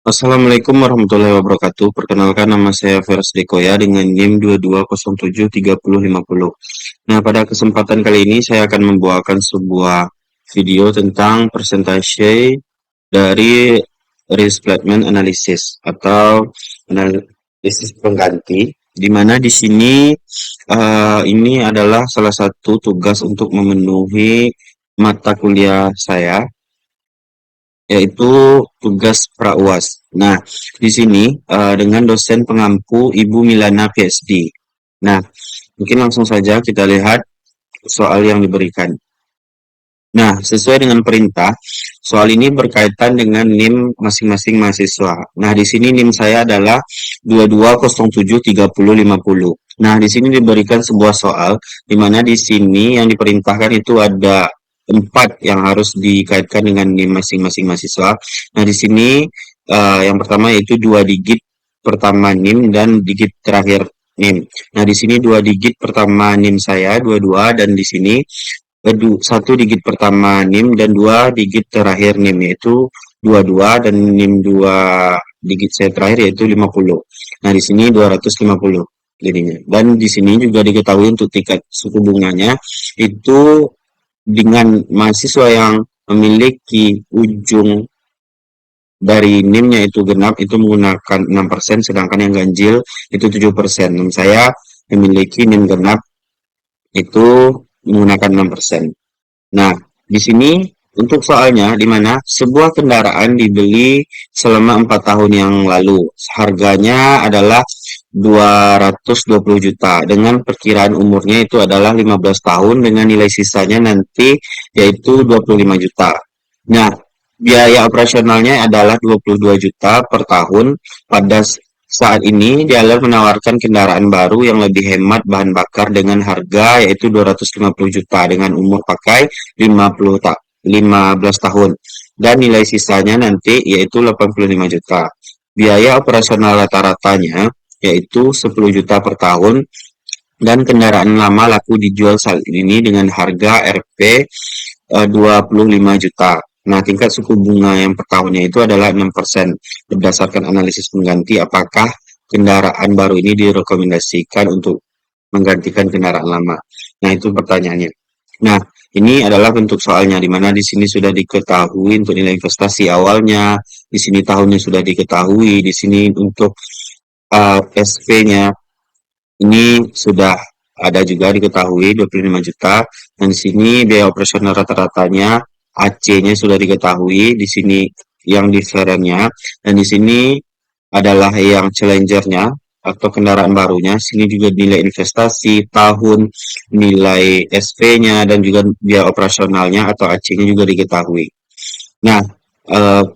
Assalamualaikum warahmatullahi wabarakatuh. Perkenalkan nama saya Feras Dekoya dengan NIM 22073050. Nah, pada kesempatan kali ini saya akan membawakan sebuah video tentang persentase dari replacement analysis atau analisis pengganti, di mana di sini ini adalah salah satu tugas untuk memenuhi mata kuliah saya, yaitu tugas pra-UAS. Nah, di sini dengan dosen pengampu Ibu Milana PhD. Nah, mungkin langsung saja kita lihat soal yang diberikan. Nah, sesuai dengan perintah, soal ini berkaitan dengan NIM masing-masing mahasiswa. Nah, di sini NIM saya adalah 22073050. Nah, di sini diberikan sebuah soal, di mana di sini yang diperintahkan itu ada 4 yang harus dikaitkan dengan NIM masing-masing mahasiswa. Nah, di sini yang pertama yaitu 2 digit pertama NIM dan digit terakhir NIM. Nah, di sini 2 digit pertama NIM saya 22 dan di sini satu digit pertama NIM dan 2 digit terakhir NIM yaitu 22 dan NIM 2 digit saya terakhir yaitu 50. Nah, di sini 250 jadinya. Dan di sini juga diketahui untuk tingkat suku bunganya itu dengan mahasiswa yang memiliki ujung dari NIM-nya itu genap itu menggunakan 6%, sedangkan yang ganjil itu 7%. Dan saya memiliki NIM genap itu menggunakan 6%. Nah, di sini untuk soalnya di mana sebuah kendaraan dibeli selama 4 tahun yang lalu. Harganya adalah 220 juta dengan perkiraan umurnya itu adalah 15 tahun dengan nilai sisanya nanti yaitu 25 juta. Nah, biaya operasionalnya adalah 22 juta per tahun. Pada saat ini dealer menawarkan kendaraan baru yang lebih hemat bahan bakar dengan harga yaitu 250 juta dengan umur pakai 15 tahun dan nilai sisanya nanti yaitu 85 juta. Biaya operasional rata-ratanya yaitu 10 juta per tahun dan kendaraan lama laku dijual saat ini dengan harga Rp 25 juta. Nah, tingkat suku bunga yang per tahunnya itu adalah 6%. Berdasarkan analisis pengganti, apakah kendaraan baru ini direkomendasikan untuk menggantikan kendaraan lama? Nah, itu pertanyaannya. Nah, ini adalah bentuk soalnya, di mana di sini sudah diketahui untuk nilai investasi awalnya, di sini tahunnya sudah diketahui, di sini untuk SP-nya ini sudah ada juga diketahui 25 juta, dan di sini biaya operasional rata-ratanya AC-nya sudah diketahui, di sini yang diferennya, dan di sini adalah yang Challenger-nya atau kendaraan barunya. Sini juga nilai investasi, tahun, nilai SP-nya, dan juga biaya operasionalnya atau AC-nya juga diketahui. Nah,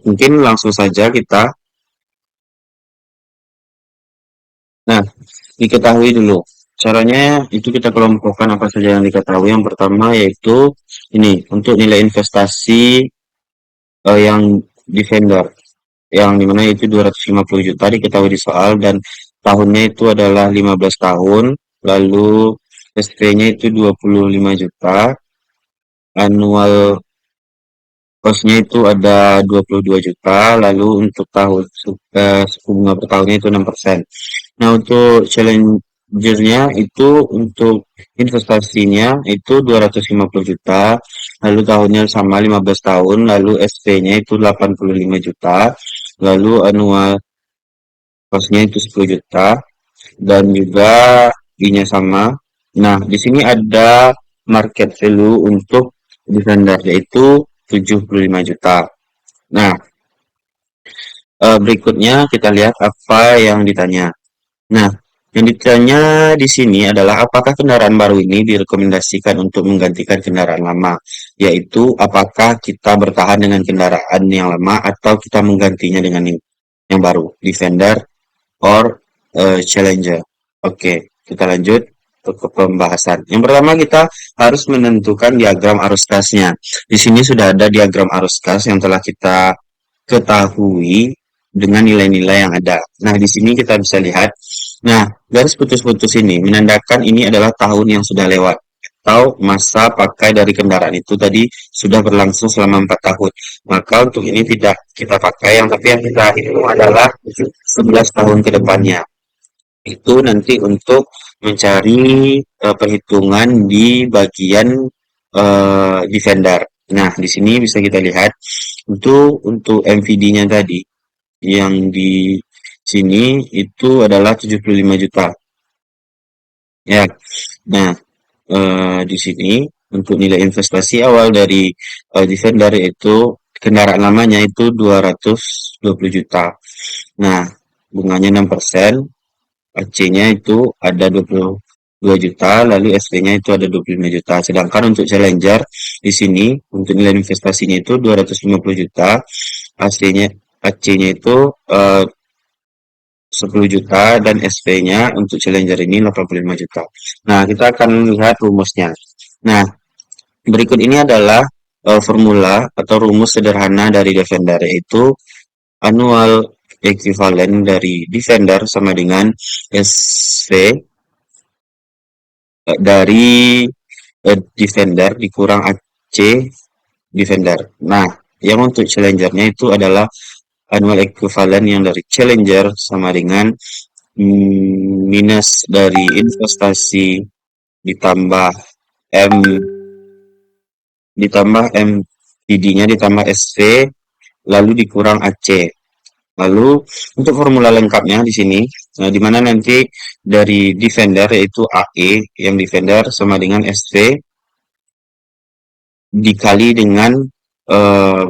mungkin langsung saja kita. Nah, diketahui dulu. Caranya itu kita kelompokkan apa saja yang diketahui. Yang pertama yaitu ini untuk nilai investasi yang di vendor yang dimana itu 250 juta diketahui di soal dan tahunnya itu adalah 15 tahun, lalu SP-nya itu 25 juta, annual cost-nya itu ada 22 juta, lalu untuk tahun suku bunga per tahunnya itu 6%. Nah, untuk challenger-nya itu untuk investasinya itu 250 juta, lalu tahunnya sama 15 tahun, lalu SP-nya itu 85 juta, lalu annual cost-nya itu 10 juta, dan juga I-nya sama. Nah, di sini ada market value untuk defender yaitu 75 juta. Nah, berikutnya kita lihat apa yang ditanya. Nah, yang ditanya di sini adalah apakah kendaraan baru ini direkomendasikan untuk menggantikan kendaraan lama, yaitu apakah kita bertahan dengan kendaraan yang lama atau kita menggantinya dengan yang baru, Defender or Challenger. Oke, kita lanjut ke pembahasan. Yang pertama kita harus menentukan diagram arus kasnya. Di sini sudah ada diagram arus kas yang telah kita ketahui dengan nilai-nilai yang ada. Nah, di sini kita bisa lihat. Nah, garis putus-putus ini menandakan ini adalah tahun yang sudah lewat. atau masa pakai dari kendaraan itu tadi sudah berlangsung selama 4 tahun. Maka untuk ini tidak kita pakai, tapi yang kita hitung adalah 11 tahun ke depannya. Itu nanti untuk mencari perhitungan di bagian defender. Nah, di sini bisa kita lihat untuk MVD-nya tadi yang di sini itu adalah 75 juta. Ya. Nah, di sini untuk nilai investasi awal dari Defender itu kendaraan lamanya itu 220 juta. Nah, bunganya 6%, AC-nya itu ada 22 juta, lalu SP-nya itu ada 25 juta. Sedangkan untuk Challenger di sini untuk nilai investasinya itu 250 juta, AC-nya AC-nya itu 10 juta dan SP-nya untuk Challenger ini 85 juta. Nah, kita akan lihat rumusnya. Nah, berikut ini adalah formula atau rumus sederhana dari Defender, yaitu annual equivalent dari Defender sama dengan SV dari Defender dikurang AC Defender. Nah, yang untuk Challenger-nya itu adalah annual equivalent yang dari Challenger sama dengan minus dari investasi ditambah M ditambah MPD-nya ditambah SV lalu dikurang AC. Lalu untuk formula lengkapnya di sini, di mana nanti dari Defender yaitu AE yang Defender sama dengan SV dikali dengan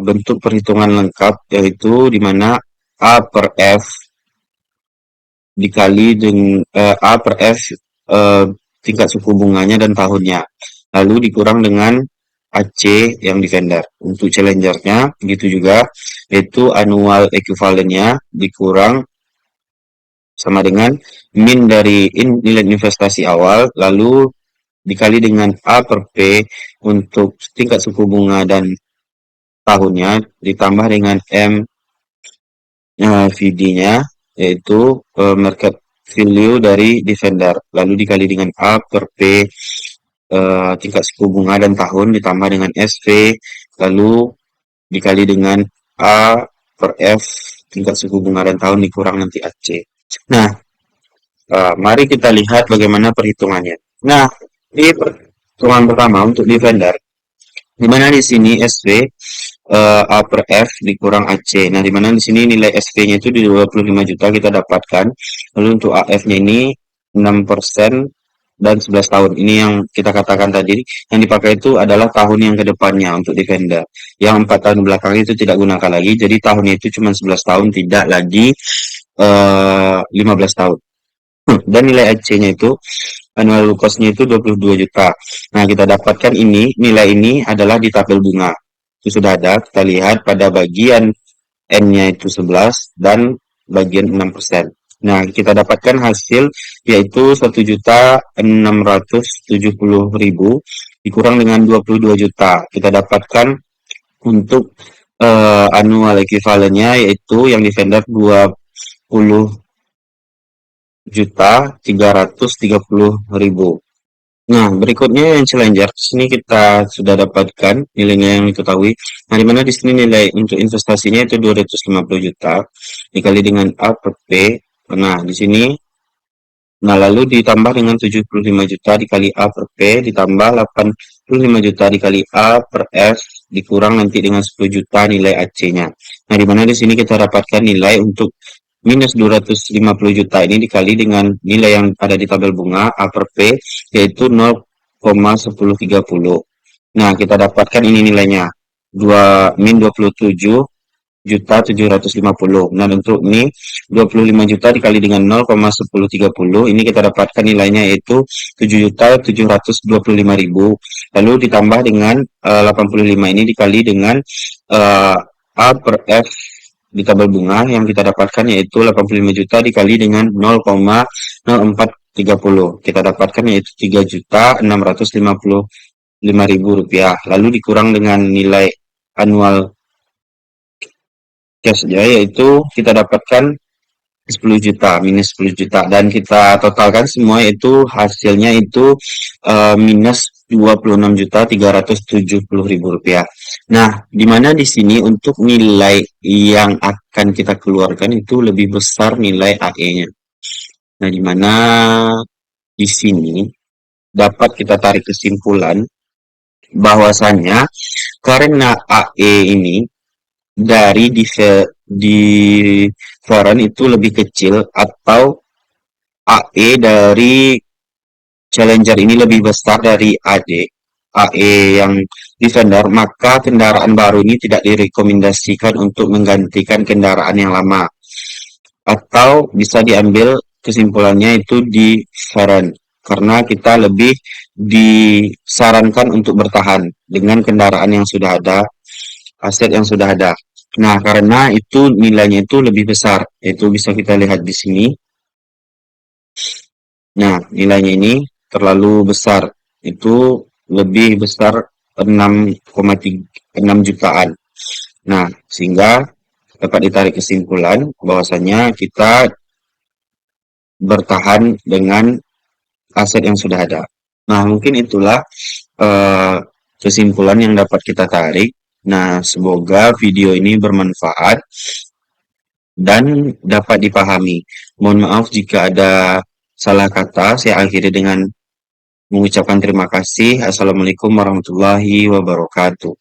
bentuk perhitungan lengkap yaitu di mana A per F dikali dengan A per F tingkat suku bunganya dan tahunnya. Lalu dikurang dengan AC yang Defender. Untuk Challenger-nya gitu juga, yaitu annual equivalent-nya dikurang sama dengan min dari nilai investasi awal, lalu dikali dengan A per P untuk tingkat suku bunga dan tahunnya, ditambah dengan M VD-nya, yaitu market value dari Defender, lalu dikali dengan A per P tingkat suku bunga dan tahun ditambah dengan SV, lalu dikali dengan A per F tingkat suku bunga dan tahun dikurang nanti AC. Nah, mari kita lihat bagaimana perhitungannya. Nah, di perhitungan pertama untuk Defender, di mana di sini SV A per F dikurang AC. Nah, di mana di sini nilai SV-nya itu di 25 juta kita dapatkan. Lalu untuk AF-nya ini 6% dan 11 tahun. Ini yang kita katakan tadi, yang dipakai itu adalah tahun yang kedepannya untuk Defender. Yang 4 tahun belakang itu tidak gunakan lagi, jadi tahunnya itu cuma 11 tahun, tidak lagi 15 tahun. Dan nilai AC-nya itu, annual cost-nya itu 22 juta. Nah, kita dapatkan ini, nilai ini adalah di tabel bunga. Itu sudah ada, kita lihat pada bagian N-nya itu 11 dan bagian 6%. Nah, kita dapatkan hasil yaitu 1.670.000 dikurang dengan 22 juta. Kita dapatkan untuk annual equivalent-nya yaitu yang di vendor 20.330.000. Nah, berikutnya yang Challenger, di sini kita sudah dapatkan nilainya yang diketahui. Nah, di mana di sini nilai untuk investasinya itu 250 juta dikali dengan A per P. Nah, di sini lalu ditambah dengan 75 juta dikali A per P ditambah 85 juta dikali A per F dikurang nanti dengan 10 juta nilai AC-nya. Nah, di mana di sini kita dapatkan nilai untuk minus 250 juta ini dikali dengan nilai yang ada di tabel bunga A per P yaitu 0,1030. Nah, kita dapatkan ini nilainya 27.750. Nah, untuk ini 25 juta dikali dengan 0,1030 ini kita dapatkan nilainya yaitu 7.725.000. Lalu ditambah dengan 85 ini dikali dengan A per F di tabel bunga yang kita dapatkan yaitu 85 juta dikali dengan 0,0430. Kita dapatkan yaitu 3.655.000 rupiah. Lalu dikurang dengan nilai annual cashnya yaitu kita dapatkan 10 juta minus 10 juta dan kita totalkan semua itu hasilnya itu minus Rp26.370.000. Nah, di mana di sini untuk nilai yang akan kita keluarkan itu lebih besar nilai AE-nya. Nah, di mana di sini dapat kita tarik kesimpulan bahwasannya karena AE ini dari different itu lebih kecil atau AE dari Challenger ini lebih besar dari AE yang Defender, maka kendaraan baru ini tidak direkomendasikan untuk menggantikan kendaraan yang lama. Atau bisa diambil kesimpulannya itu di Feren, karena kita lebih disarankan untuk bertahan dengan kendaraan yang sudah ada, aset yang sudah ada. Nah, karena itu nilainya itu lebih besar, itu bisa kita lihat di sini. Nah, nilainya ini terlalu besar. Itu lebih besar 6,6 jutaan. Nah, sehingga dapat ditarik kesimpulan bahwasanya kita bertahan dengan aset yang sudah ada. Nah, mungkin itulah eh, kesimpulan yang dapat kita tarik. Nah, semoga video ini bermanfaat dan dapat dipahami. Mohon maaf jika ada salah kata. Saya akhiri dengan mengucapkan terima kasih. Assalamualaikum warahmatullahi wabarakatuh.